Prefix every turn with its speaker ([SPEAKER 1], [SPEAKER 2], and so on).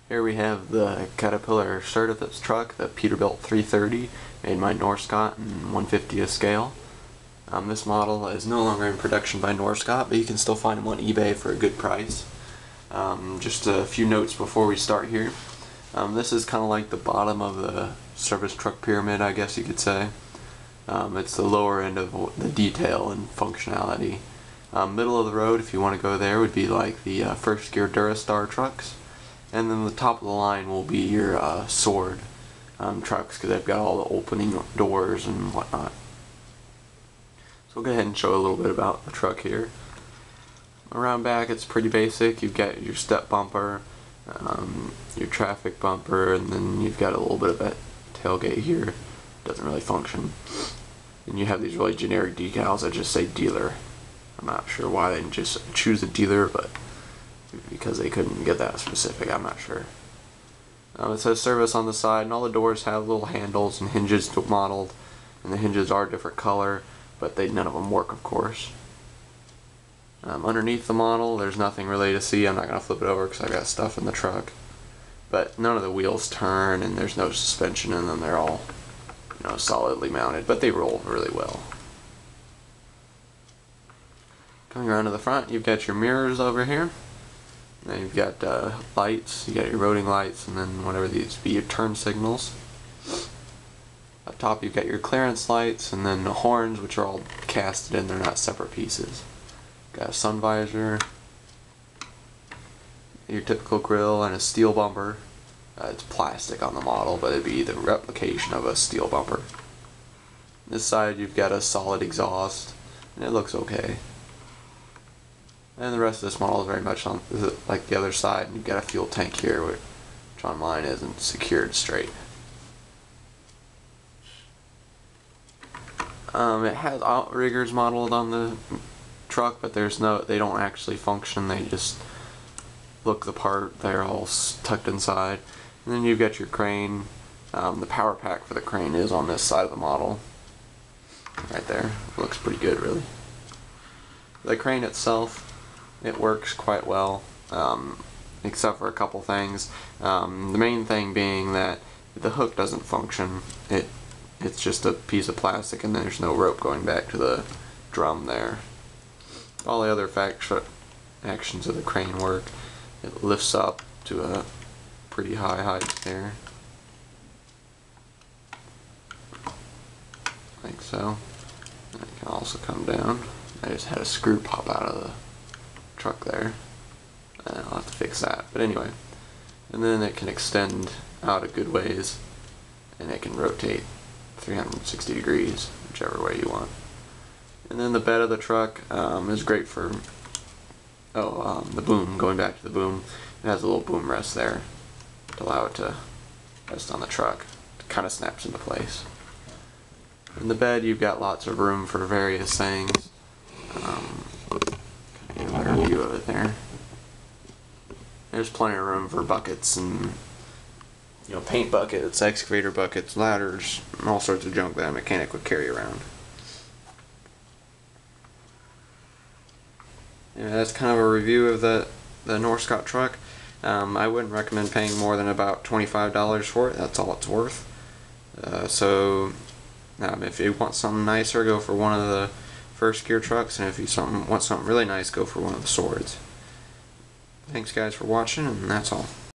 [SPEAKER 1] Here we have the Caterpillar Certifits truck, the Peterbilt 330, made by Norscot in 1/50th scale. This model is no longer in production by Norscot, but you can still find them on eBay for a good price. Just a few notes before we start here. This is kind of like the bottom of the service truck pyramid, I guess you could say. It's the lower end of the detail and functionality. Middle of the road, if you want to go there, would be like the first gear Durastar trucks. And then the top of the line will be your Sword trucks, because they've got all the opening doors and whatnot. So we'll go ahead and show a little bit about the truck here. Around back it's pretty basic. You've got your step bumper, your traffic bumper, and then you've got a little bit of a tailgate here. Doesn't really function. And you have these really generic decals that just say dealer. I'm not sure why they didn't just choose a dealer, but because they couldn't get that specific, I'm not sure. It says service on the side, and all the doors have little handles and hinges modeled, and the hinges are a different color, but none of them work, of course. Underneath the model, there's nothing really to see. I'm not going to flip it over because I got stuff in the truck. But none of the wheels turn, and there's no suspension in them. They're all, solidly mounted, but they roll really well. Coming around to the front, you've got your mirrors over here. Then you've got lights, you got your roading lights, and then whatever these be, your turn signals. Up top you've got your clearance lights, and then the horns, which are all casted in, they're not separate pieces. Got a sun visor, your typical grille, and a steel bumper. It's plastic on the model, but it'd be the replication of a steel bumper. This side you've got a solid exhaust, and it looks okay. And the rest of this model is very much like the other side, and you've got a fuel tank here, which on mine isn't secured straight. It has outriggers modeled on the truck, but they don't actually function. They just look the part. They're all tucked inside. And then you've got your crane. The power pack for the crane is on this side of the model, right there. It looks pretty good, really. The crane itself, it works quite well, except for a couple things. The main thing being that the hook doesn't function. It's just a piece of plastic, and there's no rope going back to the drum there. All the other actions of the crane work. It lifts up to a pretty high height there, like so. And it can also come down. I just had a screw pop out of the truck there, and I'll have to fix that, but anyway. And then it can extend out a good ways, and it can rotate 360 degrees whichever way you want. And then the bed of the truck is great for the boom. Going back to the boom, it has a little boom rest there to allow it to rest on the truck. It kind of snaps into place. In the bed you've got lots of room for various things. Get a better view of it there. There's plenty of room for buckets and paint buckets, excavator buckets, ladders, and all sorts of junk that a mechanic would carry around. Yeah, that's kind of a review of the Norscot truck. I wouldn't recommend paying more than about $25 for it. That's all it's worth. So if you want something nicer, go for one of the first gear trucks, and if you want something really nice, go for one of the Swords. Thanks guys for watching, and that's all.